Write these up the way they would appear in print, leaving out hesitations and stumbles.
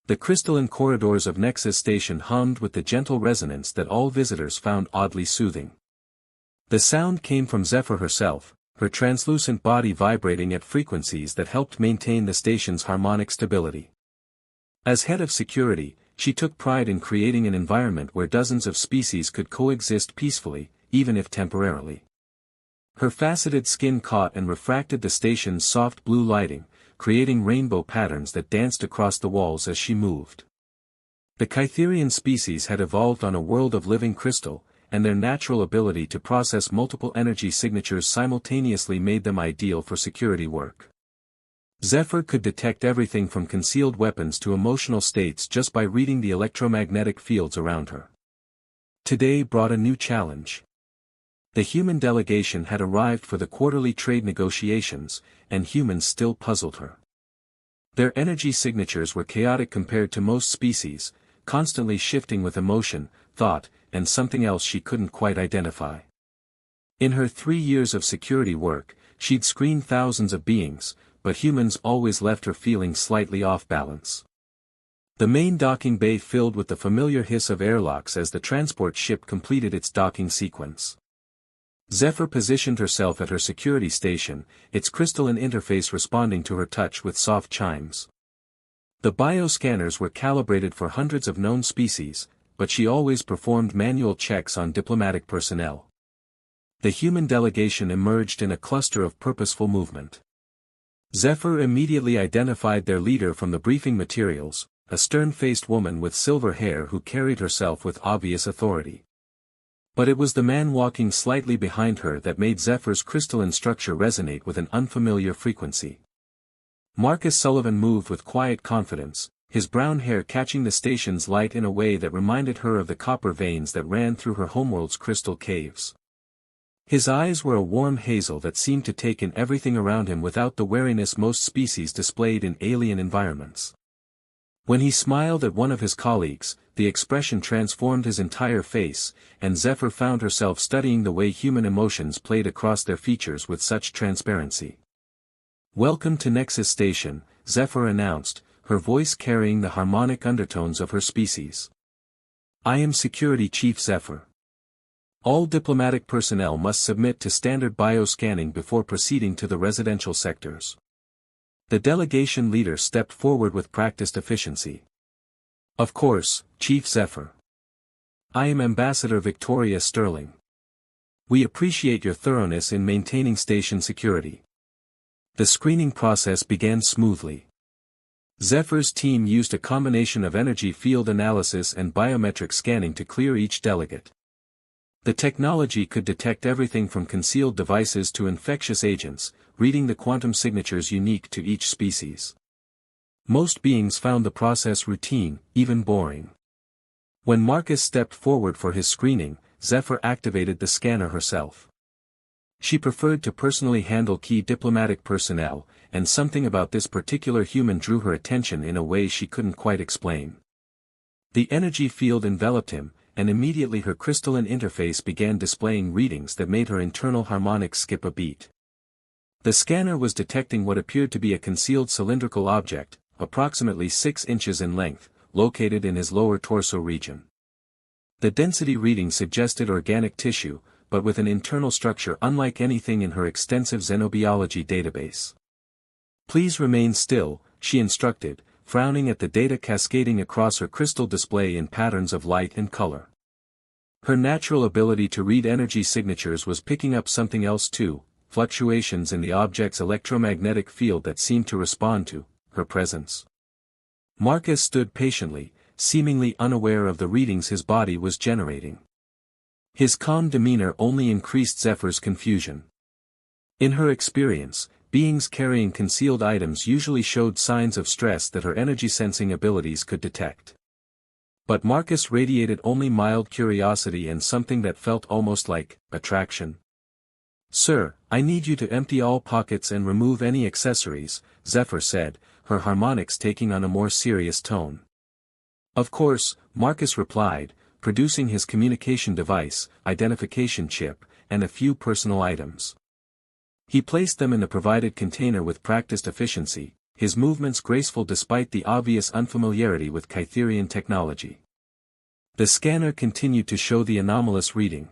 The crystalline corridors of Nexus Station hummed with the gentle resonance that all visitors found oddly soothing. The sound came from Zephyr herself, her translucent body vibrating at frequencies that helped maintain the station's harmonic stability. As head of security, she took pride in creating an environment where dozens of species could coexist peacefully, even if temporarily. Her faceted skin caught and refracted the station's soft blue lighting, creating rainbow patterns that danced across the walls as she moved. The Kytherian species had evolved on a world of living crystal, and their natural ability to process multiple energy signatures simultaneously made them ideal for security work. Zephyr could detect everything from concealed weapons to emotional states just by reading the electromagnetic fields around her. Today brought a new challenge. The human delegation had arrived for the quarterly trade negotiations, and humans still puzzled her. Their energy signatures were chaotic compared to most species, constantly shifting with emotion, thought, and something else she couldn't quite identify. In her 3 years of security work, she'd screened thousands of beings, but humans always left her feeling slightly off balance. The main docking bay filled with the familiar hiss of airlocks as the transport ship completed its docking sequence. Zephyr positioned herself at her security station, its crystalline interface responding to her touch with soft chimes. The bioscanners were calibrated for hundreds of known species, but she always performed manual checks on diplomatic personnel. The human delegation emerged in a cluster of purposeful movement. Zephyr immediately identified their leader from the briefing materials, a stern-faced woman with silver hair who carried herself with obvious authority. But it was the man walking slightly behind her that made Zephyr's crystalline structure resonate with an unfamiliar frequency. Marcus Sullivan moved with quiet confidence, his brown hair catching the station's light in a way that reminded her of the copper veins that ran through her homeworld's crystal caves. His eyes were a warm hazel that seemed to take in everything around him without the wariness most species displayed in alien environments. When he smiled at one of his colleagues, the expression transformed his entire face, and Zephyr found herself studying the way human emotions played across their features with such transparency. "Welcome to Nexus Station," Zephyr announced, her voice carrying the harmonic undertones of her species. "I am Security Chief Zephyr. All diplomatic personnel must submit to standard bioscanning before proceeding to the residential sectors." The delegation leader stepped forward with practiced efficiency. "Of course, Chief Zephyr. I am Ambassador Victoria Sterling. We appreciate your thoroughness in maintaining station security." The screening process began smoothly. Zephyr's team used a combination of energy field analysis and biometric scanning to clear each delegate. The technology could detect everything from concealed devices to infectious agents, reading the quantum signatures unique to each species. Most beings found the process routine, even boring. When Marcus stepped forward for his screening, Zephyr activated the scanner herself. She preferred to personally handle key diplomatic personnel, and something about this particular human drew her attention in a way she couldn't quite explain. The energy field enveloped him, and immediately her crystalline interface began displaying readings that made her internal harmonics skip a beat. The scanner was detecting what appeared to be a concealed cylindrical object, approximately 6 inches in length, located in his lower torso region. The density reading suggested organic tissue, but with an internal structure unlike anything in her extensive xenobiology database. "Please remain still," she instructed, frowning at the data cascading across her crystal display in patterns of light and color. Her natural ability to read energy signatures was picking up something else too, fluctuations in the object's electromagnetic field that seemed to respond to her presence. Marcus stood patiently, seemingly unaware of the readings his body was generating. His calm demeanor only increased Zephyr's confusion. In her experience, beings carrying concealed items usually showed signs of stress that her energy-sensing abilities could detect. But Marcus radiated only mild curiosity and something that felt almost like attraction. "Sir, I need you to empty all pockets and remove any accessories," Zephyr said, her harmonics taking on a more serious tone. "Of course," Marcus replied, producing his communication device, identification chip, and a few personal items. He placed them in the provided container with practiced efficiency, his movements graceful despite the obvious unfamiliarity with Kytherian technology. The scanner continued to show the anomalous reading.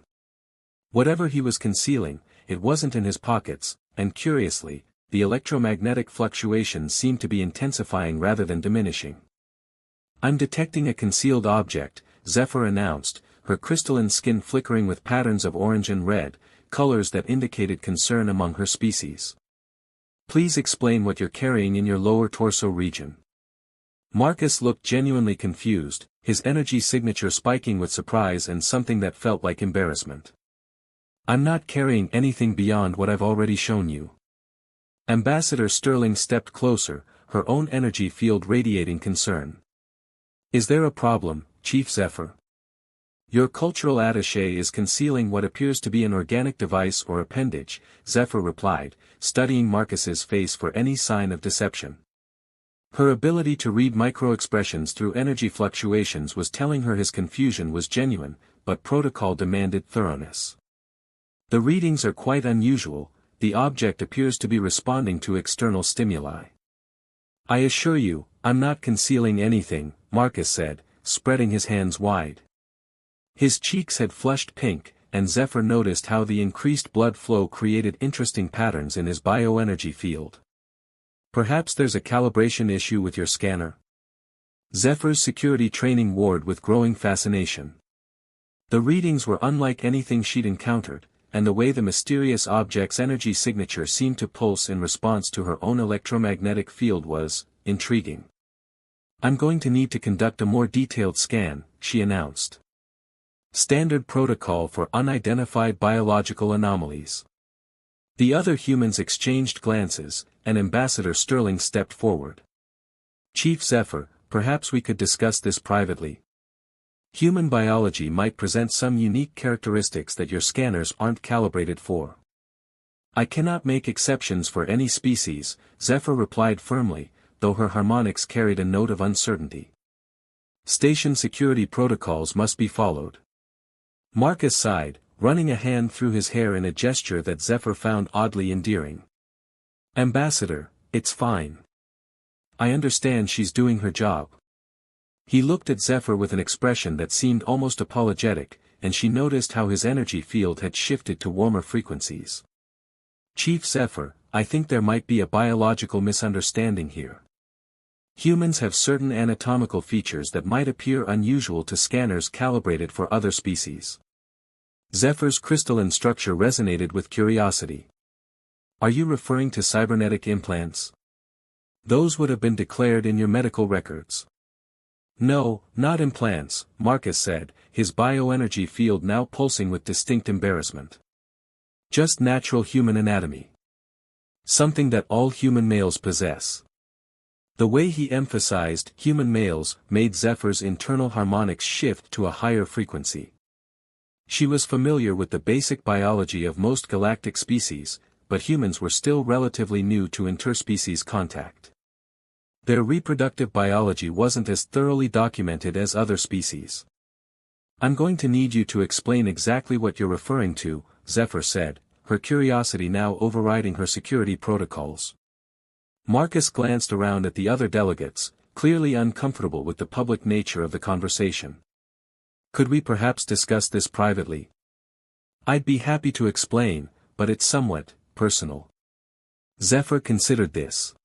Whatever he was concealing, it wasn't in his pockets, and curiously, the electromagnetic fluctuations seemed to be intensifying rather than diminishing. "I'm detecting a concealed object," Zephyr announced, her crystalline skin flickering with patterns of orange and red, colors that indicated concern among her species. "Please explain what you're carrying in your lower torso region." Marcus looked genuinely confused, his energy signature spiking with surprise and something that felt like embarrassment. "I'm not carrying anything beyond what I've already shown you." Ambassador Sterling stepped closer, her own energy field radiating concern. "Is there a problem, Chief Zephyr? Your cultural attaché is concealing what appears to be an organic device or appendage," Zephyr replied, studying Marcus's face for any sign of deception. Her ability to read micro-expressions through energy fluctuations was telling her his confusion was genuine, but protocol demanded thoroughness. "The readings are quite unusual, the object appears to be responding to external stimuli." "I assure you, I'm not concealing anything," Marcus said, spreading his hands wide. His cheeks had flushed pink, and Zephyr noticed how the increased blood flow created interesting patterns in his bioenergy field. "Perhaps there's a calibration issue with your scanner?" Zephyr's security training warred with growing fascination. The readings were unlike anything she'd encountered, and the way the mysterious object's energy signature seemed to pulse in response to her own electromagnetic field was intriguing. "I'm going to need to conduct a more detailed scan," she announced. "Standard protocol for unidentified biological anomalies." The other humans exchanged glances, and Ambassador Sterling stepped forward. "Chief Zephyr, perhaps we could discuss this privately. Human biology might present some unique characteristics that your scanners aren't calibrated for." "I cannot make exceptions for any species," Zephyr replied firmly, though her harmonics carried a note of uncertainty. "Station security protocols must be followed." Marcus sighed, running a hand through his hair in a gesture that Zephyr found oddly endearing. "Ambassador, it's fine. I understand she's doing her job." He looked at Zephyr with an expression that seemed almost apologetic, and she noticed how his energy field had shifted to warmer frequencies. "Chief Zephyr, I think there might be a biological misunderstanding here. Humans have certain anatomical features that might appear unusual to scanners calibrated for other species." Zephyr's crystalline structure resonated with curiosity. "Are you referring to cybernetic implants? Those would have been declared in your medical records." "No, not implants," Marcus said, his bioenergy field now pulsing with distinct embarrassment. "Just natural human anatomy. Something that all human males possess." The way he emphasized human males made Zephyr's internal harmonics shift to a higher frequency. She was familiar with the basic biology of most galactic species, but humans were still relatively new to interspecies contact. Their reproductive biology wasn't as thoroughly documented as other species. "I'm going to need you to explain exactly what you're referring to," Zephyr said, her curiosity now overriding her security protocols. Marcus glanced around at the other delegates, clearly uncomfortable with the public nature of the conversation. "Could we perhaps discuss this privately?" "I'd be happy to explain, but it's somewhat personal." Zephyr considered this.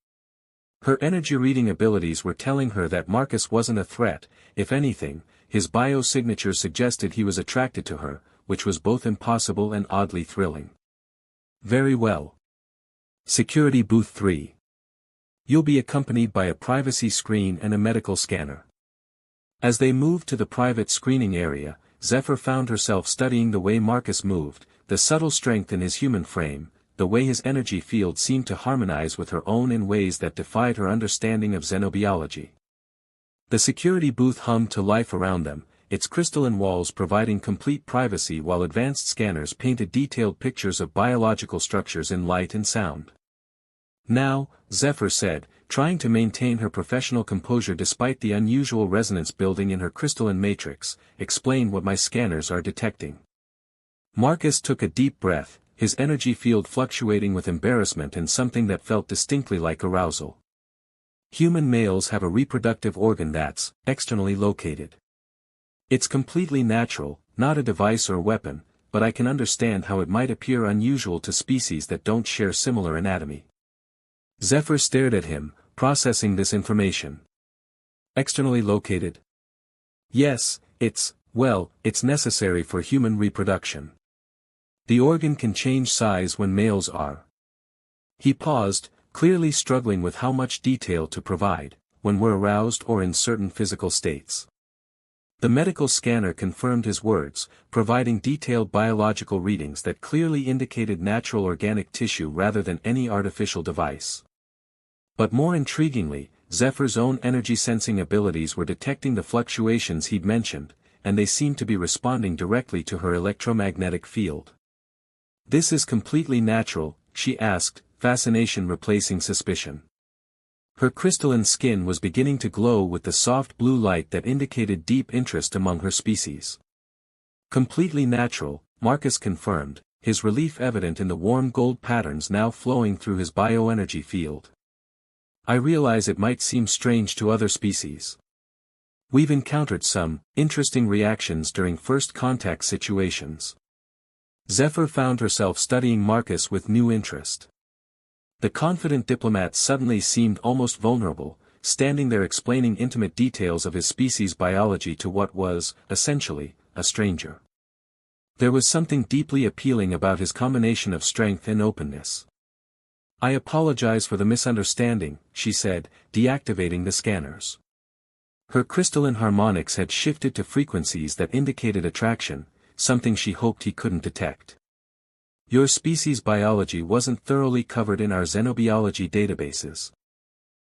Her energy reading abilities were telling her that Marcus wasn't a threat, if anything, his bio-signature suggested he was attracted to her, which was both impossible and oddly thrilling. "Very well. Security Booth 3. You'll be accompanied by a privacy screen and a medical scanner." As they moved to the private screening area, Zephyr found herself studying the way Marcus moved, the subtle strength in his human frame, the way his energy field seemed to harmonize with her own in ways that defied her understanding of xenobiology. The security booth hummed to life around them, its crystalline walls providing complete privacy while advanced scanners painted detailed pictures of biological structures in light and sound. "Now," Zephyr said, trying to maintain her professional composure despite the unusual resonance building in her crystalline matrix, "explain what my scanners are detecting." Marcus took a deep breath, his energy field fluctuating with embarrassment and something that felt distinctly like arousal. Human males have a reproductive organ that's externally located. It's completely natural, not a device or weapon, but I can understand how it might appear unusual to species that don't share similar anatomy. Zephyr stared at him, processing this information. Externally located? Yes, it's necessary for human reproduction. The organ can change size when males are. He paused, clearly struggling with how much detail to provide, when we're aroused or in certain physical states. The medical scanner confirmed his words, providing detailed biological readings that clearly indicated natural organic tissue rather than any artificial device. But more intriguingly, Zephyr's own energy-sensing abilities were detecting the fluctuations he'd mentioned, and they seemed to be responding directly to her electromagnetic field. "This is completely natural," she asked, fascination replacing suspicion. Her crystalline skin was beginning to glow with the soft blue light that indicated deep interest among her species. "Completely natural," Marcus confirmed, his relief evident in the warm gold patterns now flowing through his bioenergy field. "I realize it might seem strange to other species. We've encountered some interesting reactions during first contact situations." Zephyr found herself studying Marcus with new interest. The confident diplomat suddenly seemed almost vulnerable, standing there explaining intimate details of his species' biology to what was, essentially, a stranger. There was something deeply appealing about his combination of strength and openness. "I apologize for the misunderstanding," she said, deactivating the scanners. Her crystalline harmonics had shifted to frequencies that indicated attraction, something she hoped he couldn't detect. "Your species' biology wasn't thoroughly covered in our xenobiology databases."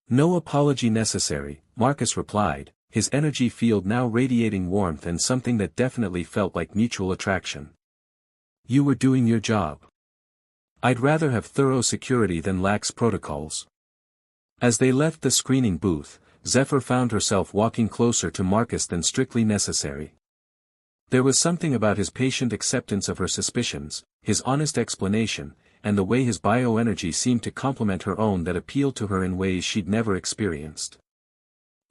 "No apology necessary," Marcus replied, his energy field now radiating warmth and something that definitely felt like mutual attraction. "You were doing your job. I'd rather have thorough security than lax protocols." As they left the screening booth, Zephyr found herself walking closer to Marcus than strictly necessary. There was something about his patient acceptance of her suspicions, his honest explanation, and the way his bioenergy seemed to complement her own that appealed to her in ways she'd never experienced.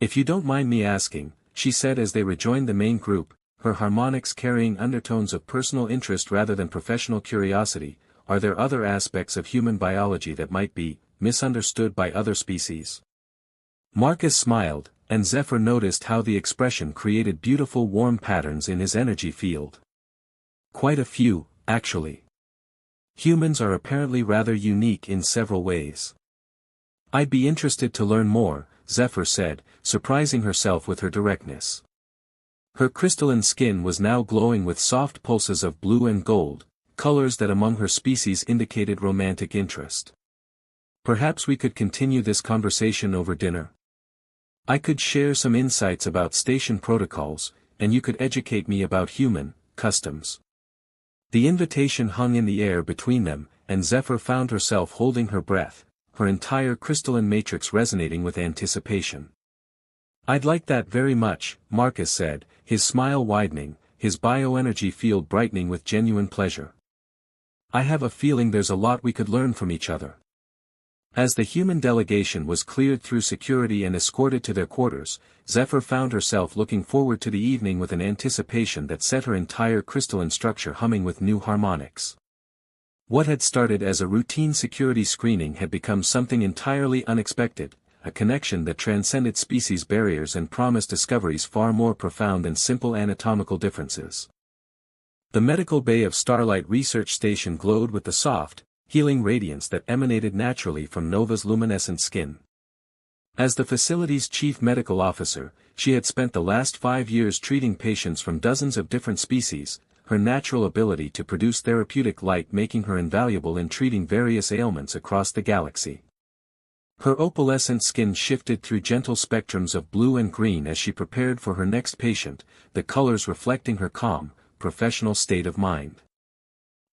"If you don't mind me asking," she said as they rejoined the main group, her harmonics carrying undertones of personal interest rather than professional curiosity, "are there other aspects of human biology that might be misunderstood by other species?" Marcus smiled, and Zephyr noticed how the expression created beautiful warm patterns in his energy field. "Quite a few, actually. Humans are apparently rather unique in several ways." "I'd be interested to learn more," Zephyr said, surprising herself with her directness. Her crystalline skin was now glowing with soft pulses of blue and gold, colors that among her species indicated romantic interest. "Perhaps we could continue this conversation over dinner. I could share some insights about station protocols, and you could educate me about human customs." The invitation hung in the air between them, and Zephyr found herself holding her breath, her entire crystalline matrix resonating with anticipation. "I'd like that very much," Marcus said, his smile widening, his bioenergy field brightening with genuine pleasure. "I have a feeling there's a lot we could learn from each other." As the human delegation was cleared through security and escorted to their quarters, Zephyr found herself looking forward to the evening with an anticipation that set her entire crystalline structure humming with new harmonics. What had started as a routine security screening had become something entirely unexpected, a connection that transcended species barriers and promised discoveries far more profound than simple anatomical differences. The medical bay of Starlight Research Station glowed with the soft, healing radiance that emanated naturally from Nova's luminescent skin. As the facility's chief medical officer, she had spent the last 5 years treating patients from dozens of different species, her natural ability to produce therapeutic light making her invaluable in treating various ailments across the galaxy. Her opalescent skin shifted through gentle spectrums of blue and green as she prepared for her next patient, the colors reflecting her calm, professional state of mind.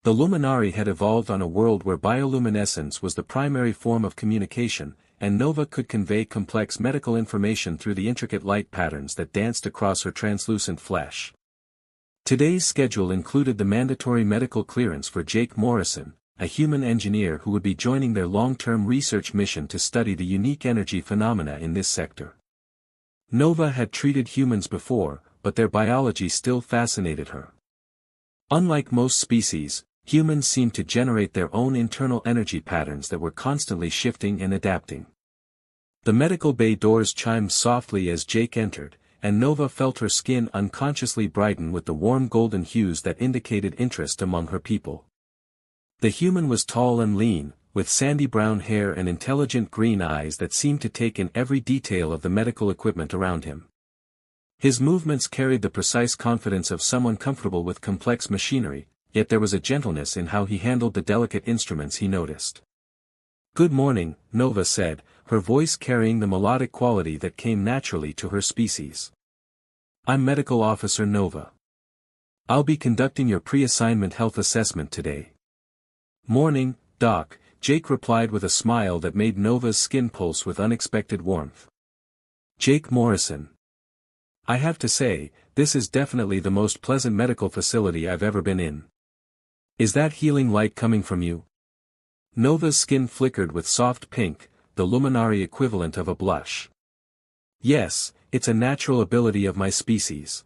The Luminari had evolved on a world where bioluminescence was the primary form of communication, and Nova could convey complex medical information through the intricate light patterns that danced across her translucent flesh. Today's schedule included the mandatory medical clearance for Jake Morrison, a human engineer who would be joining their long-term research mission to study the unique energy phenomena in this sector. Nova had treated humans before, but their biology still fascinated her. Unlike most species, humans seemed to generate their own internal energy patterns that were constantly shifting and adapting. The medical bay doors chimed softly as Jake entered, and Nova felt her skin unconsciously brighten with the warm golden hues that indicated interest among her people. The human was tall and lean, with sandy brown hair and intelligent green eyes that seemed to take in every detail of the medical equipment around him. His movements carried the precise confidence of someone comfortable with complex machinery, yet there was a gentleness in how he handled the delicate instruments he noticed. "Good morning," Nova said, her voice carrying the melodic quality that came naturally to her species. "I'm Medical Officer Nova. I'll be conducting your pre-assignment health assessment today." "Morning, Doc," Jake replied with a smile that made Nova's skin pulse with unexpected warmth. "Jake Morrison. I have to say, this is definitely the most pleasant medical facility I've ever been in. Is that healing light coming from you?" Nova's skin flickered with soft pink, the luminary equivalent of a blush. "Yes, it's a natural ability of my species.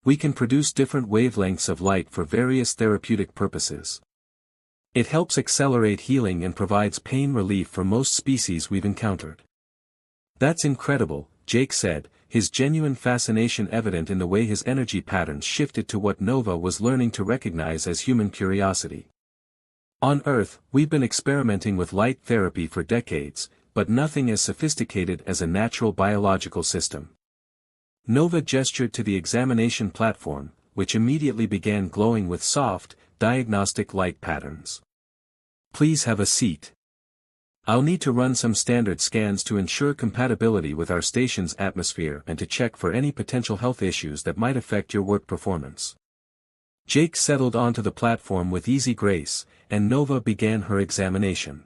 We can produce different wavelengths of light for various therapeutic purposes. It helps accelerate healing and provides pain relief for most species we've encountered." "That's incredible," Jake said, his genuine fascination evident in the way his energy patterns shifted to what Nova was learning to recognize as human curiosity. "On Earth, we've been experimenting with light therapy for decades, but nothing as sophisticated as a natural biological system." Nova gestured to the examination platform, which immediately began glowing with soft, diagnostic light patterns. "Please have a seat. I'll need to run some standard scans to ensure compatibility with our station's atmosphere and to check for any potential health issues that might affect your work performance." Jake settled onto the platform with easy grace, and Nova began her examination.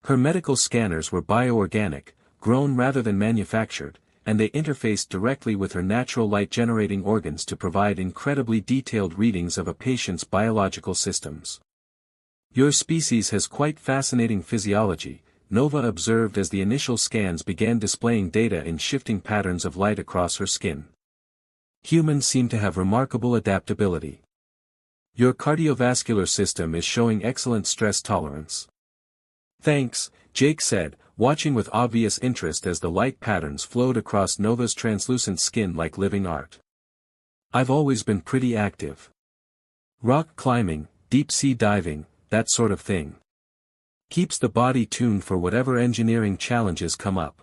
Her medical scanners were bioorganic, grown rather than manufactured, and they interfaced directly with her natural light-generating organs to provide incredibly detailed readings of a patient's biological systems. "Your species has quite fascinating physiology," Nova observed as the initial scans began displaying data in shifting patterns of light across her skin. "Humans seem to have remarkable adaptability. Your cardiovascular system is showing excellent stress tolerance." "Thanks," Jake said, watching with obvious interest as the light patterns flowed across Nova's translucent skin like living art. "I've always been pretty active. Rock climbing, deep-sea diving, that sort of thing. Keeps the body tuned for whatever engineering challenges come up."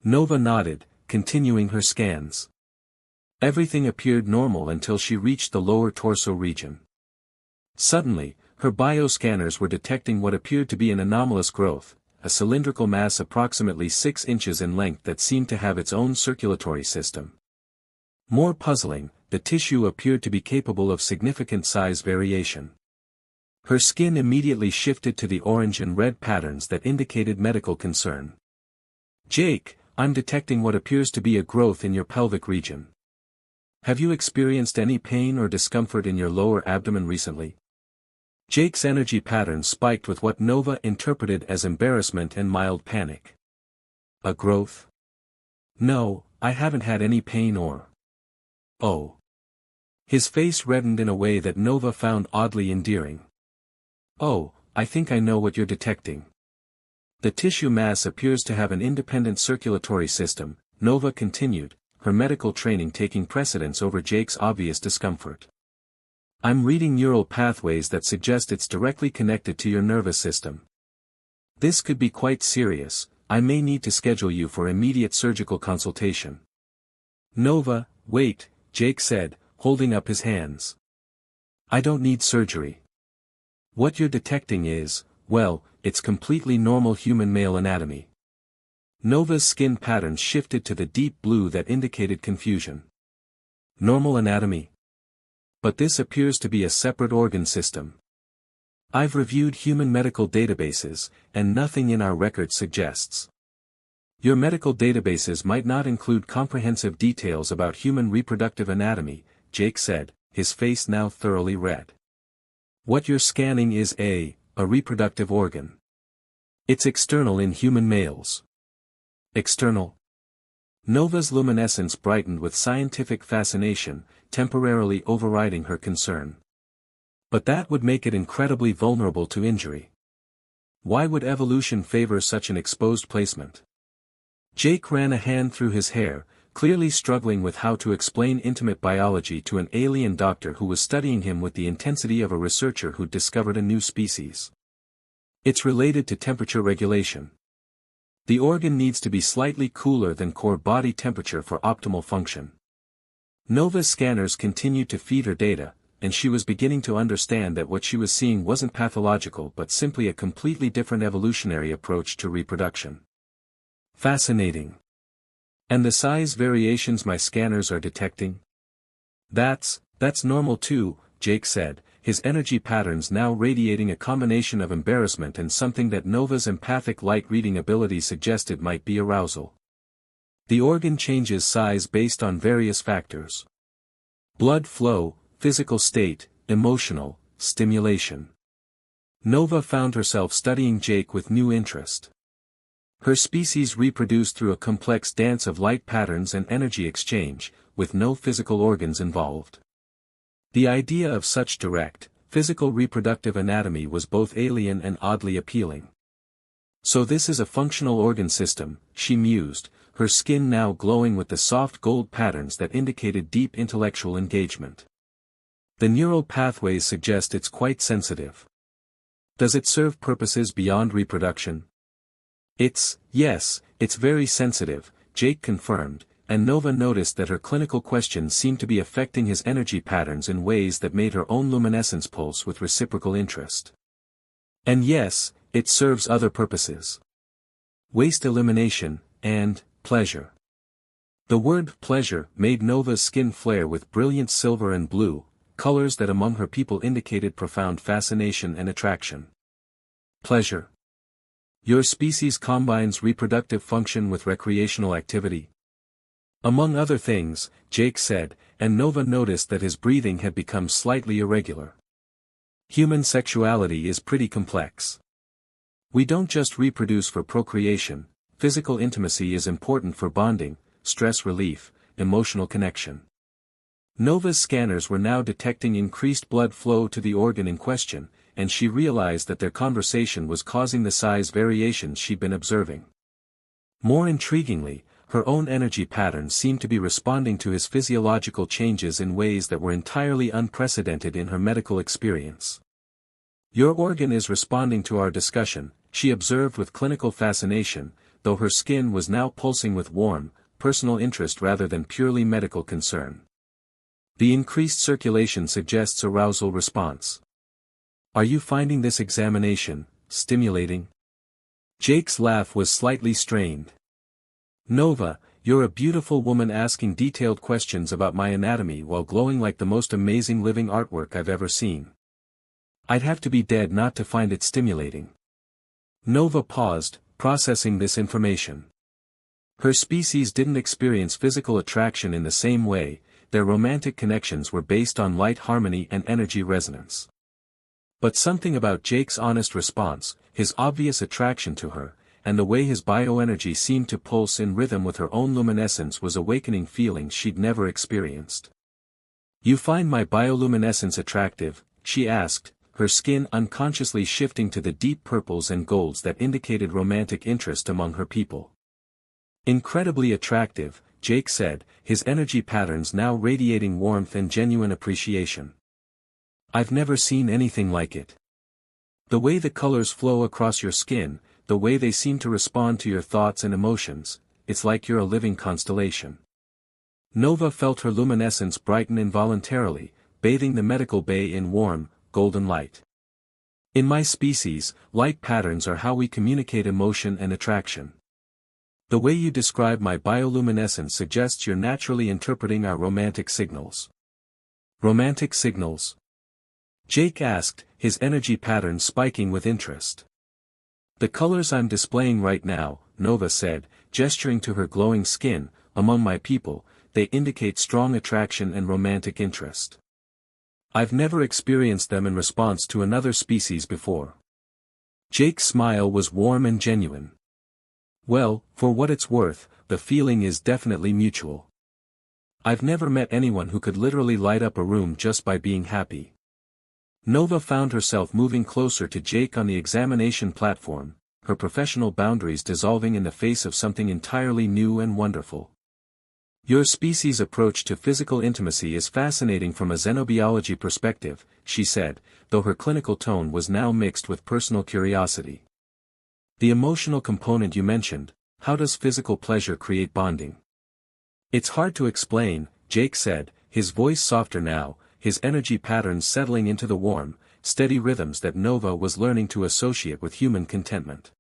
Nova nodded, continuing her scans. Everything appeared normal until she reached the lower torso region. Suddenly, her bioscanners were detecting what appeared to be an anomalous growth, a cylindrical mass approximately 6 inches in length that seemed to have its own circulatory system. More puzzling, the tissue appeared to be capable of significant size variation. Her skin immediately shifted to the orange and red patterns that indicated medical concern. "Jake, I'm detecting what appears to be a growth in your pelvic region. Have you experienced any pain or discomfort in your lower abdomen recently?" Jake's energy pattern spiked with what Nova interpreted as embarrassment and mild panic. "A growth? No, I haven't had any pain or..." "Oh." His face reddened in a way that Nova found oddly endearing. "Oh, I think I know what you're detecting. The tissue mass appears to have an independent circulatory system," Nova continued, her medical training taking precedence over Jake's obvious discomfort. "I'm reading neural pathways that suggest it's directly connected to your nervous system. This could be quite serious. I may need to schedule you for immediate surgical consultation." "Nova, wait," Jake said, holding up his hands. "I don't need surgery. What you're detecting is, well, it's completely normal human male anatomy." Nova's skin pattern shifted to the deep blue that indicated confusion. "Normal anatomy? But this appears to be a separate organ system. I've reviewed human medical databases, and nothing in our records suggests." "Your medical databases might not include comprehensive details about human reproductive anatomy," Jake said, his face now thoroughly red. What you're scanning is a reproductive organ. It's external in human males. External? Nova's luminescence brightened with scientific fascination, temporarily overriding her concern. But that would make it incredibly vulnerable to injury. Why would evolution favor such an exposed placement? Jake ran a hand through his hair, clearly struggling with how to explain intimate biology to an alien doctor who was studying him with the intensity of a researcher who'd discovered a new species. It's related to temperature regulation. The organ needs to be slightly cooler than core body temperature for optimal function. Nova's scanners continued to feed her data, and she was beginning to understand that what she was seeing wasn't pathological but simply a completely different evolutionary approach to reproduction. Fascinating. And the size variations my scanners are detecting? That's normal too, Jake said, his energy patterns now radiating a combination of embarrassment and something that Nova's empathic light-reading ability suggested might be arousal. The organ changes size based on various factors. Blood flow, physical state, emotional, stimulation. Nova found herself studying Jake with new interest. Her species reproduced through a complex dance of light patterns and energy exchange, with no physical organs involved. The idea of such direct, physical reproductive anatomy was both alien and oddly appealing. So this is a functional organ system, she mused, her skin now glowing with the soft gold patterns that indicated deep intellectual engagement. The neural pathways suggest it's quite sensitive. Does it serve purposes beyond reproduction? Yes, it's very sensitive, Jake confirmed, and Nova noticed that her clinical questions seemed to be affecting his energy patterns in ways that made her own luminescence pulse with reciprocal interest. And yes, it serves other purposes. Waste elimination, and pleasure. The word pleasure made Nova's skin flare with brilliant silver and blue, colors that among her people indicated profound fascination and attraction. Pleasure. Your species combines reproductive function with recreational activity. Among other things, Jake said, and Nova noticed that his breathing had become slightly irregular. Human sexuality is pretty complex. We don't just reproduce for procreation, physical intimacy is important for bonding, stress relief, emotional connection. Nova's scanners were now detecting increased blood flow to the organ in question, and she realized that their conversation was causing the size variations she'd been observing. More intriguingly, her own energy patterns seemed to be responding to his physiological changes in ways that were entirely unprecedented in her medical experience. Your organ is responding to our discussion, she observed with clinical fascination, though her skin was now pulsing with warm, personal interest rather than purely medical concern. The increased circulation suggests arousal response. Are you finding this examination stimulating? Jake's laugh was slightly strained. Nova, you're a beautiful woman asking detailed questions about my anatomy while glowing like the most amazing living artwork I've ever seen. I'd have to be dead not to find it stimulating. Nova paused, processing this information. Her species didn't experience physical attraction in the same way, their romantic connections were based on light harmony and energy resonance. But something about Jake's honest response, his obvious attraction to her, and the way his bioenergy seemed to pulse in rhythm with her own luminescence was awakening feelings she'd never experienced. You find my bioluminescence attractive, she asked, her skin unconsciously shifting to the deep purples and golds that indicated romantic interest among her people. Incredibly attractive, Jake said, his energy patterns now radiating warmth and genuine appreciation. I've never seen anything like it. The way the colors flow across your skin, the way they seem to respond to your thoughts and emotions, it's like you're a living constellation. Nova felt her luminescence brighten involuntarily, bathing the medical bay in warm, golden light. In my species, light patterns are how we communicate emotion and attraction. The way you describe my bioluminescence suggests you're naturally interpreting our romantic signals. Romantic signals? Jake asked, his energy patterns spiking with interest. The colors I'm displaying right now, Nova said, gesturing to her glowing skin, among my people, they indicate strong attraction and romantic interest. I've never experienced them in response to another species before. Jake's smile was warm and genuine. Well, for what it's worth, the feeling is definitely mutual. I've never met anyone who could literally light up a room just by being happy. Nova found herself moving closer to Jake on the examination platform, her professional boundaries dissolving in the face of something entirely new and wonderful. Your species' approach to physical intimacy is fascinating from a xenobiology perspective, she said, though her clinical tone was now mixed with personal curiosity. The emotional component you mentioned, how does physical pleasure create bonding? It's hard to explain, Jake said, his voice softer now, his energy patterns settling into the warm, steady rhythms that Nova was learning to associate with human contentment.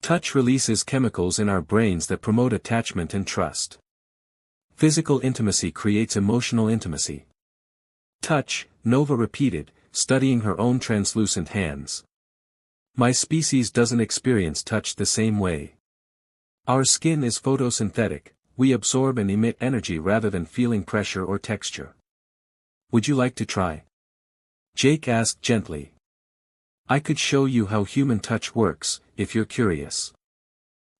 Touch releases chemicals in our brains that promote attachment and trust. Physical intimacy creates emotional intimacy. Touch, Nova repeated, studying her own translucent hands. My species doesn't experience touch the same way. Our skin is photosynthetic, we absorb and emit energy rather than feeling pressure or texture. Would you like to try? Jake asked gently. I could show you how human touch works, if you're curious.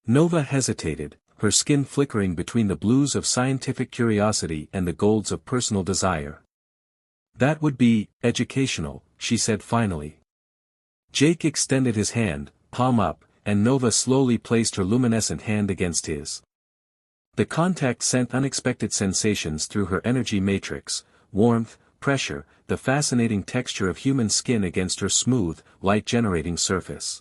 Nova hesitated, her skin flickering between the blues of scientific curiosity and the golds of personal desire. That would be educational, she said finally. Jake extended his hand, palm up, and Nova slowly placed her luminescent hand against his. The contact sent unexpected sensations through her energy matrix, warmth, pressure, the fascinating texture of human skin against her smooth, light-generating surface.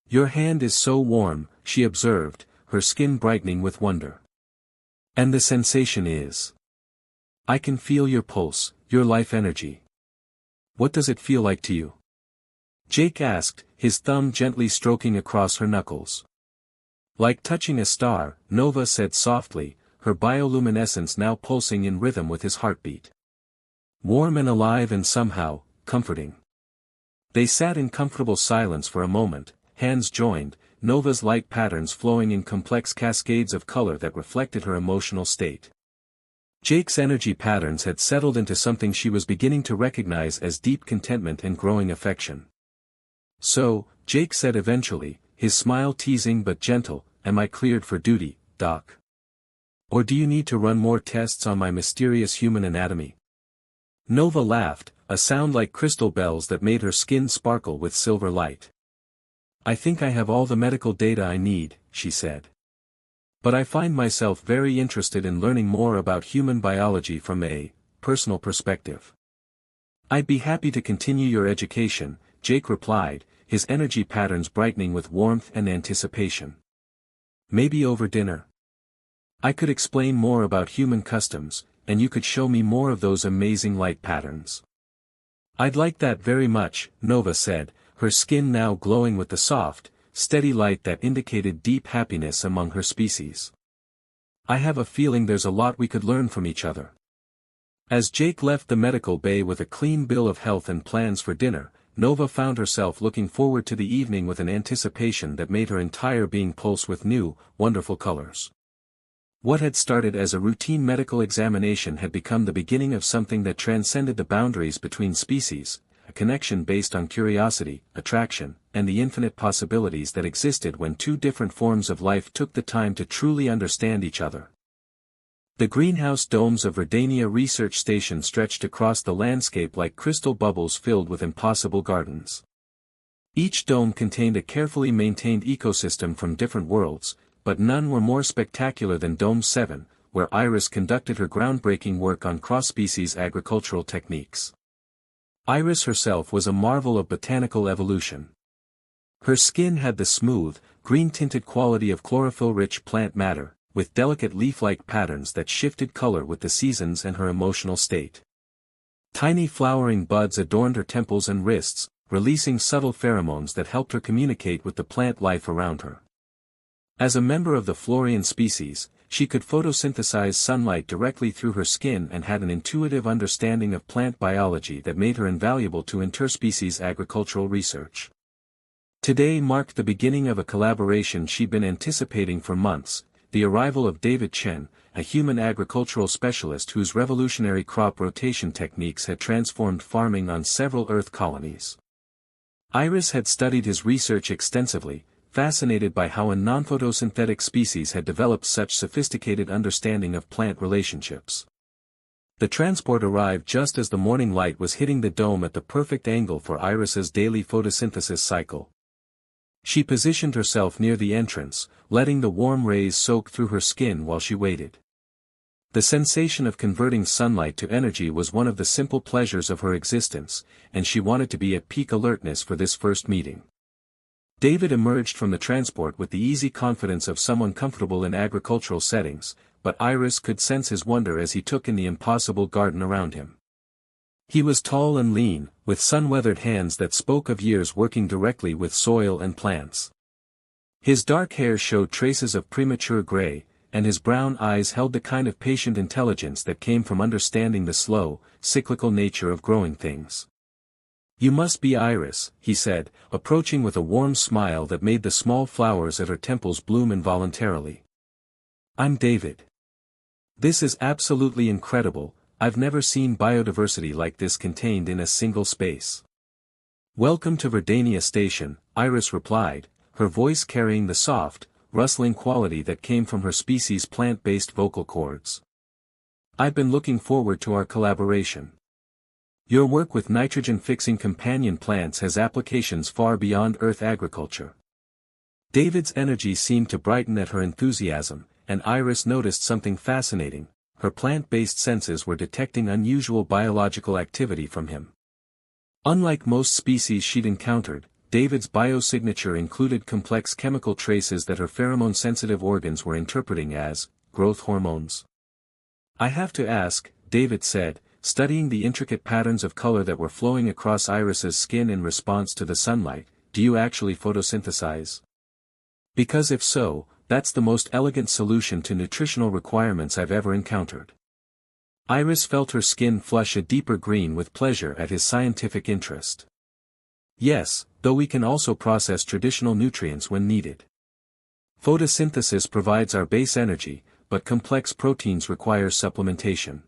Your hand is so warm, she observed, her skin brightening with wonder. And the sensation is. I can feel your pulse, your life energy. What does it feel like to you? Jake asked, his thumb gently stroking across her knuckles. Like touching a star, Nova said softly, her bioluminescence now pulsing in rhythm with his heartbeat. Warm and alive and somehow, comforting. They sat in comfortable silence for a moment, hands joined, Nova's light patterns flowing in complex cascades of color that reflected her emotional state. Jake's energy patterns had settled into something she was beginning to recognize as deep contentment and growing affection. So, Jake said eventually, his smile teasing but gentle, am I cleared for duty, Doc? Or do you need to run more tests on my mysterious human anatomy? Nova laughed, a sound like crystal bells that made her skin sparkle with silver light. I think I have all the medical data I need, she said. But I find myself very interested in learning more about human biology from a personal perspective. I'd be happy to continue your education, Jake replied, his energy patterns brightening with warmth and anticipation. Maybe over dinner. I could explain more about human customs, and you could show me more of those amazing light patterns. I'd like that very much, Nova said, her skin now glowing with the soft, steady light that indicated deep happiness among her species. I have a feeling there's a lot we could learn from each other. As Jake left the medical bay with a clean bill of health and plans for dinner, Nova found herself looking forward to the evening with an anticipation that made her entire being pulse with new, wonderful colors. What had started as a routine medical examination had become the beginning of something that transcended the boundaries between species, a connection based on curiosity, attraction, and the infinite possibilities that existed when two different forms of life took the time to truly understand each other. The greenhouse domes of Redania Research Station stretched across the landscape like crystal bubbles filled with impossible gardens. Each dome contained a carefully maintained ecosystem from different worlds, but none were more spectacular than Dome 7, where Iris conducted her groundbreaking work on cross-species agricultural techniques. Iris herself was a marvel of botanical evolution. Her skin had the smooth, green-tinted quality of chlorophyll-rich plant matter, with delicate leaf-like patterns that shifted color with the seasons and her emotional state. Tiny flowering buds adorned her temples and wrists, releasing subtle pheromones that helped her communicate with the plant life around her. As a member of the Florian species, she could photosynthesize sunlight directly through her skin and had an intuitive understanding of plant biology that made her invaluable to interspecies agricultural research. Today marked the beginning of a collaboration she'd been anticipating for months, the arrival of David Chen, a human agricultural specialist whose revolutionary crop rotation techniques had transformed farming on several Earth colonies. Iris had studied his research extensively, fascinated by how a non-photosynthetic species had developed such sophisticated understanding of plant relationships. The transport arrived just as the morning light was hitting the dome at the perfect angle for Iris's daily photosynthesis cycle. She positioned herself near the entrance, letting the warm rays soak through her skin while she waited. The sensation of converting sunlight to energy was one of the simple pleasures of her existence, and she wanted to be at peak alertness for this first meeting. David emerged from the transport with the easy confidence of someone comfortable in agricultural settings, but Iris could sense his wonder as he took in the impossible garden around him. He was tall and lean, with sun-weathered hands that spoke of years working directly with soil and plants. His dark hair showed traces of premature gray, and his brown eyes held the kind of patient intelligence that came from understanding the slow, cyclical nature of growing things. "You must be Iris," he said, approaching with a warm smile that made the small flowers at her temples bloom involuntarily. "I'm David. This is absolutely incredible. I've never seen biodiversity like this contained in a single space." "Welcome to Verdania Station," Iris replied, her voice carrying the soft, rustling quality that came from her species' plant-based vocal cords. "I've been looking forward to our collaboration. Your work with nitrogen-fixing companion plants has applications far beyond Earth agriculture." David's energy seemed to brighten at her enthusiasm, and Iris noticed something fascinating. Her plant-based senses were detecting unusual biological activity from him. Unlike most species she'd encountered, David's biosignature included complex chemical traces that her pheromone-sensitive organs were interpreting as growth hormones. "I have to ask," David said, studying the intricate patterns of color that were flowing across Iris's skin in response to the sunlight, "do you actually photosynthesize? Because if so, that's the most elegant solution to nutritional requirements I've ever encountered." Iris felt her skin flush a deeper green with pleasure at his scientific interest. "Yes, though we can also process traditional nutrients when needed. Photosynthesis provides our base energy, but complex proteins require supplementation.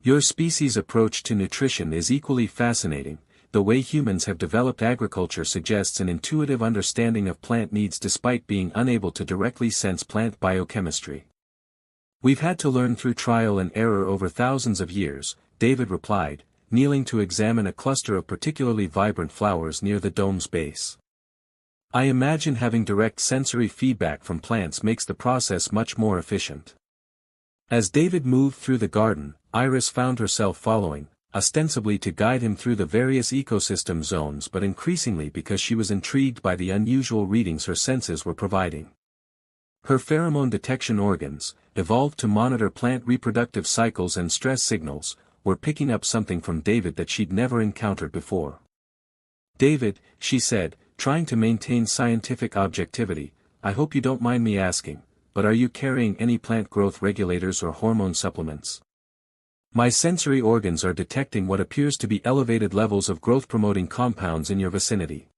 Your species' approach to nutrition is equally fascinating. The way humans have developed agriculture suggests an intuitive understanding of plant needs despite being unable to directly sense plant biochemistry. We've had to learn through trial and error over thousands of years," David replied, kneeling to examine a cluster of particularly vibrant flowers near the dome's base. "I imagine having direct sensory feedback from plants makes the process much more efficient." As David moved through the garden, Iris found herself following, ostensibly to guide him through the various ecosystem zones but increasingly because she was intrigued by the unusual readings her senses were providing. Her pheromone detection organs, evolved to monitor plant reproductive cycles and stress signals, were picking up something from David that she'd never encountered before. "David," she said, trying to maintain scientific objectivity, "I hope you don't mind me asking, but are you carrying any plant growth regulators or hormone supplements? My sensory organs are detecting what appears to be elevated levels of growth-promoting compounds in your vicinity."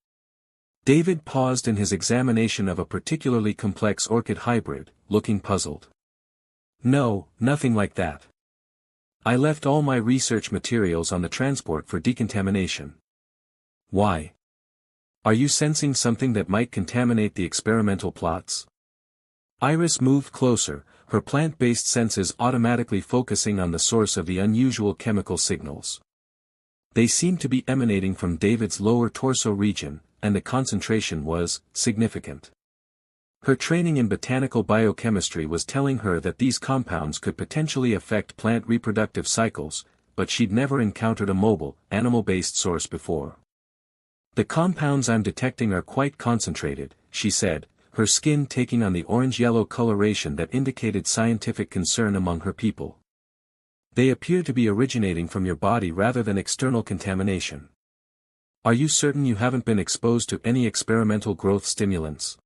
David paused in his examination of a particularly complex orchid hybrid, looking puzzled. "No, nothing like that. I left all my research materials on the transport for decontamination." "Why? Are you sensing something that might contaminate the experimental plots?" Iris moved closer, her plant-based senses automatically focusing on the source of the unusual chemical signals. They seemed to be emanating from David's lower torso region, and the concentration was significant. Her training in botanical biochemistry was telling her that these compounds could potentially affect plant reproductive cycles, but she'd never encountered a mobile, animal-based source before. "The compounds I'm detecting are quite concentrated," she said, her skin taking on the orange-yellow coloration that indicated scientific concern among her people. "They appear to be originating from your body rather than external contamination. Are you certain you haven't been exposed to any experimental growth stimulants?"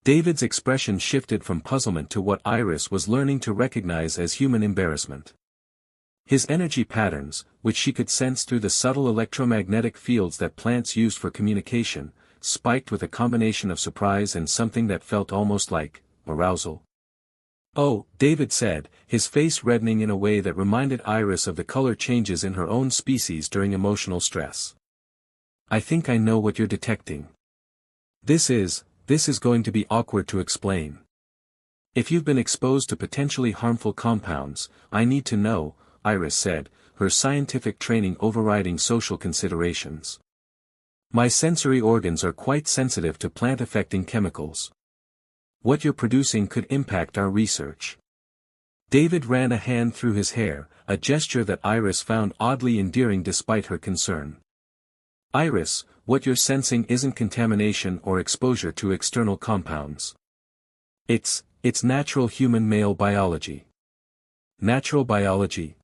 David's expression shifted from puzzlement to what Iris was learning to recognize as human embarrassment. His energy patterns, which she could sense through the subtle electromagnetic fields that plants used for communication, spiked with a combination of surprise and something that felt almost like arousal. Oh, David said, his face reddening in a way that reminded Iris of the color changes in her own species during emotional stress. I think I know what you're detecting. This is going to be awkward to explain. If you've been exposed to potentially harmful compounds, I need to know, Iris said, her scientific training overriding social considerations. My sensory organs are quite sensitive to plant-affecting chemicals. What you're producing could impact our research. David ran a hand through his hair, a gesture that Iris found oddly endearing despite her concern. Iris, what you're sensing isn't contamination or exposure to external compounds. It's natural human male biology. Natural biology?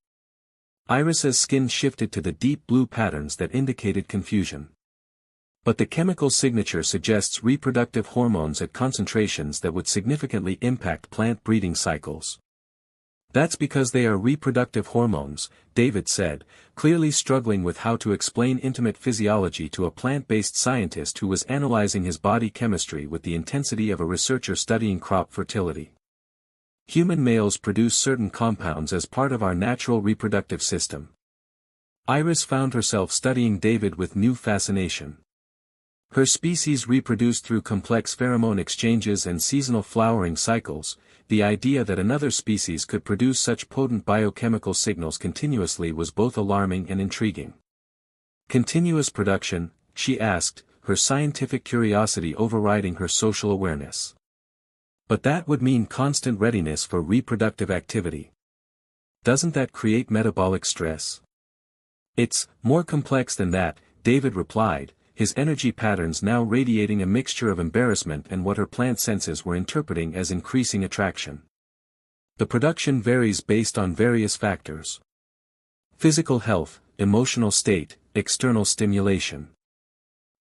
Iris's skin shifted to the deep blue patterns that indicated confusion. But the chemical signature suggests reproductive hormones at concentrations that would significantly impact plant breeding cycles. That's because they are reproductive hormones, David said, clearly struggling with how to explain intimate physiology to a plant-based scientist who was analyzing his body chemistry with the intensity of a researcher studying crop fertility. Human males produce certain compounds as part of our natural reproductive system. Iris found herself studying David with new fascination. Her species reproduced through complex pheromone exchanges and seasonal flowering cycles. The idea that another species could produce such potent biochemical signals continuously was both alarming and intriguing. Continuous production, she asked, her scientific curiosity overriding her social awareness. But that would mean constant readiness for reproductive activity. Doesn't that create metabolic stress? It's more complex than that, David replied, his energy patterns now radiating a mixture of embarrassment and what her plant senses were interpreting as increasing attraction. The production varies based on various factors. Physical health, emotional state, external stimulation.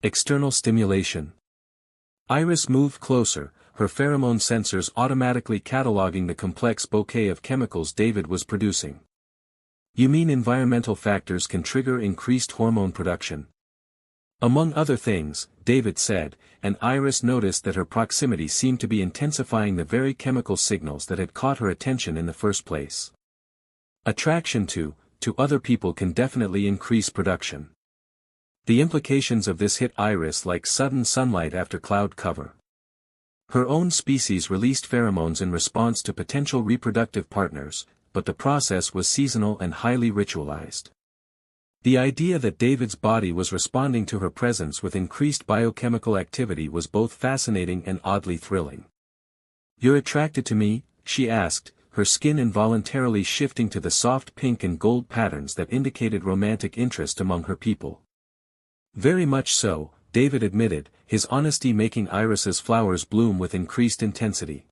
External stimulation. Iris moved closer, her pheromone sensors automatically cataloging the complex bouquet of chemicals David was producing. You mean environmental factors can trigger increased hormone production? Among other things, David said, and Iris noticed that her proximity seemed to be intensifying the very chemical signals that had caught her attention in the first place. Attraction to other people can definitely increase production. The implications of this hit Iris like sudden sunlight after cloud cover. Her own species released pheromones in response to potential reproductive partners, but the process was seasonal and highly ritualized. The idea that David's body was responding to her presence with increased biochemical activity was both fascinating and oddly thrilling. "You're attracted to me?" she asked, her skin involuntarily shifting to the soft pink and gold patterns that indicated romantic interest among her people. "Very much so," David admitted, his honesty making Iris's flowers bloom with increased intensity.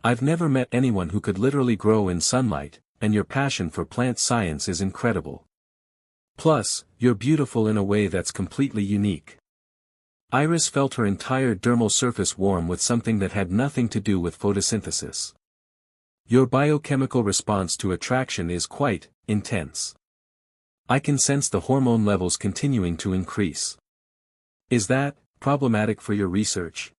"I've never met anyone who could literally grow in sunlight, and your passion for plant science is incredible. Plus, you're beautiful in a way that's completely unique." Iris felt her entire dermal surface warm with something that had nothing to do with photosynthesis. "Your biochemical response to attraction is quite intense. I can sense the hormone levels continuing to increase. Is that problematic for your research?"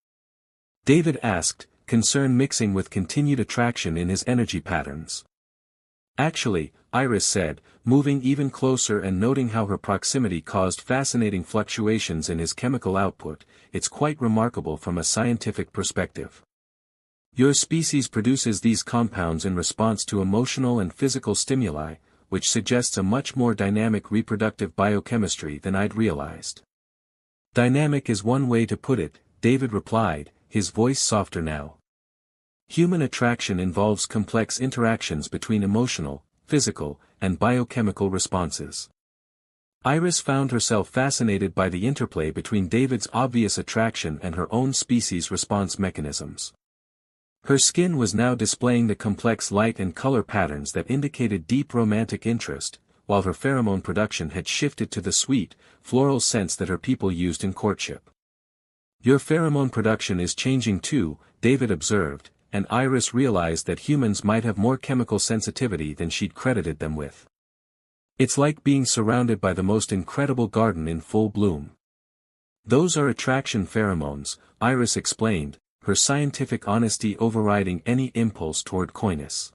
David asked, concern mixing with continued attraction in his energy patterns. "Actually," Iris said, moving even closer and noting how her proximity caused fascinating fluctuations in his chemical output, "it's quite remarkable from a scientific perspective. Your species produces these compounds in response to emotional and physical stimuli, which suggests a much more dynamic reproductive biochemistry than I'd realized." "Dynamic is one way to put it," David replied, his voice softer now. "Human attraction involves complex interactions between emotional, physical, and biochemical responses." Iris found herself fascinated by the interplay between David's obvious attraction and her own species' response mechanisms. Her skin was now displaying the complex light and color patterns that indicated deep romantic interest, while her pheromone production had shifted to the sweet, floral scents that her people used in courtship. "Your pheromone production is changing too," David observed, and Iris realized that humans might have more chemical sensitivity than she'd credited them with. "It's like being surrounded by the most incredible garden in full bloom." "Those are attraction pheromones," Iris explained, her scientific honesty overriding any impulse toward coyness.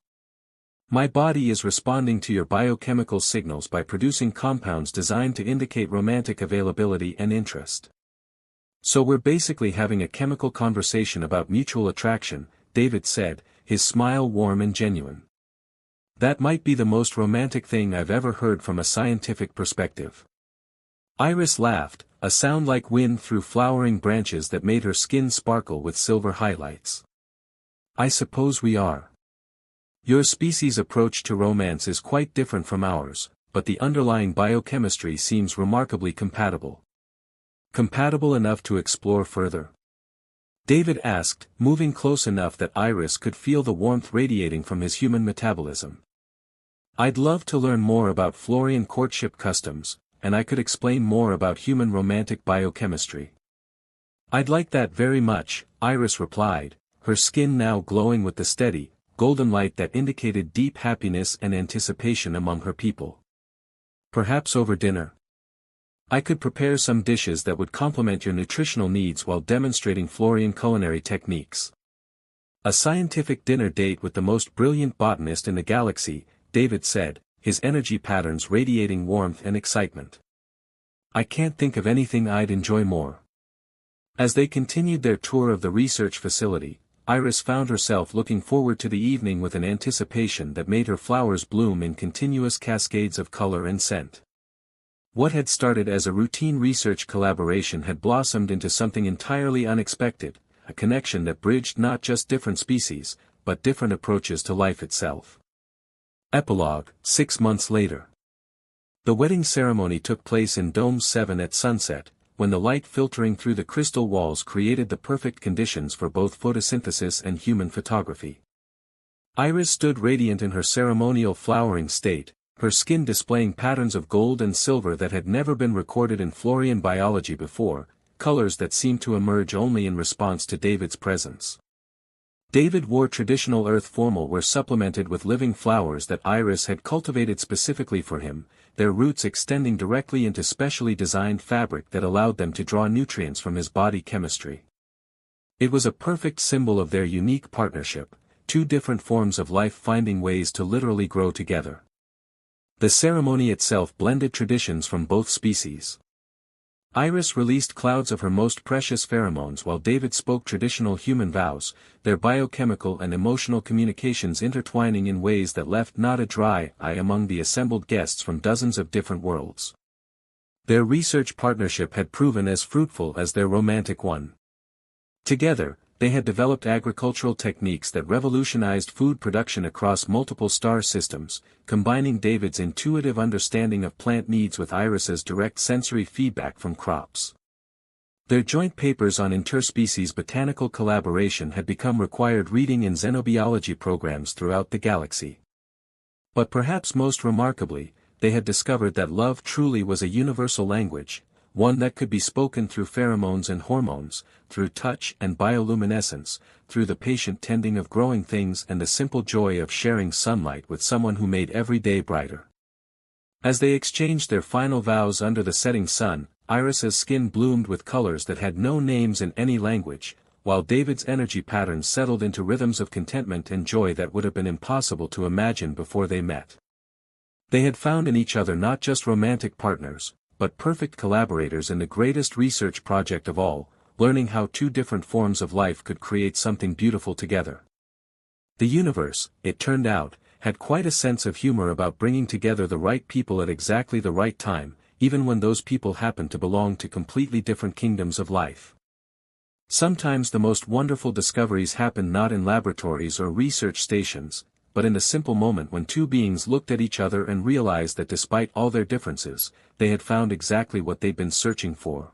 My body is responding to your biochemical signals by producing compounds designed to indicate romantic availability and interest. So we're basically having a chemical conversation about mutual attraction, David said, his smile warm and genuine. That might be the most romantic thing I've ever heard from a scientific perspective. Iris laughed, a sound like wind through flowering branches that made her skin sparkle with silver highlights. I suppose we are. Your species' approach to romance is quite different from ours, but the underlying biochemistry seems remarkably compatible. Compatible enough to explore further? David asked, moving close enough that Iris could feel the warmth radiating from his human metabolism. I'd love to learn more about Florian courtship customs, and I could explain more about human romantic biochemistry. I'd like that very much, Iris replied, her skin now glowing with the steady, golden light that indicated deep happiness and anticipation among her people. Perhaps over dinner? I could prepare some dishes that would complement your nutritional needs while demonstrating Florian culinary techniques. A scientific dinner date with the most brilliant botanist in the galaxy, David said, his energy patterns radiating warmth and excitement. I can't think of anything I'd enjoy more. As they continued their tour of the research facility, Iris found herself looking forward to the evening with an anticipation that made her flowers bloom in continuous cascades of color and scent. What had started as a routine research collaboration had blossomed into something entirely unexpected, a connection that bridged not just different species, but different approaches to life itself. Epilogue, 6 months later. The wedding ceremony took place in Dome 7 at sunset, when the light filtering through the crystal walls created the perfect conditions for both photosynthesis and human photography. Iris stood radiant in her ceremonial flowering state, her skin displaying patterns of gold and silver that had never been recorded in Florian biology before, colors that seemed to emerge only in response to David's presence. David wore traditional earth formal wear supplemented with living flowers that Iris had cultivated specifically for him, their roots extending directly into specially designed fabric that allowed them to draw nutrients from his body chemistry. It was a perfect symbol of their unique partnership, two different forms of life finding ways to literally grow together. The ceremony itself blended traditions from both species. Iris released clouds of her most precious pheromones while David spoke traditional human vows, their biochemical and emotional communications intertwining in ways that left not a dry eye among the assembled guests from dozens of different worlds. Their research partnership had proven as fruitful as their romantic one. Together, they had developed agricultural techniques that revolutionized food production across multiple star systems, combining David's intuitive understanding of plant needs with Iris's direct sensory feedback from crops. Their joint papers on interspecies botanical collaboration had become required reading in xenobiology programs throughout the galaxy. But perhaps most remarkably, they had discovered that love truly was a universal language, one that could be spoken through pheromones and hormones, through touch and bioluminescence, through the patient tending of growing things and the simple joy of sharing sunlight with someone who made every day brighter. As they exchanged their final vows under the setting sun, Iris's skin bloomed with colors that had no names in any language, while David's energy patterns settled into rhythms of contentment and joy that would have been impossible to imagine before they met. They had found in each other not just romantic partners, but perfect collaborators in the greatest research project of all, learning how two different forms of life could create something beautiful together. The universe, it turned out, had quite a sense of humor about bringing together the right people at exactly the right time, even when those people happened to belong to completely different kingdoms of life. Sometimes the most wonderful discoveries happen not in laboratories or research stations, but in the simple moment when two beings looked at each other and realized that despite all their differences, they had found exactly what they'd been searching for.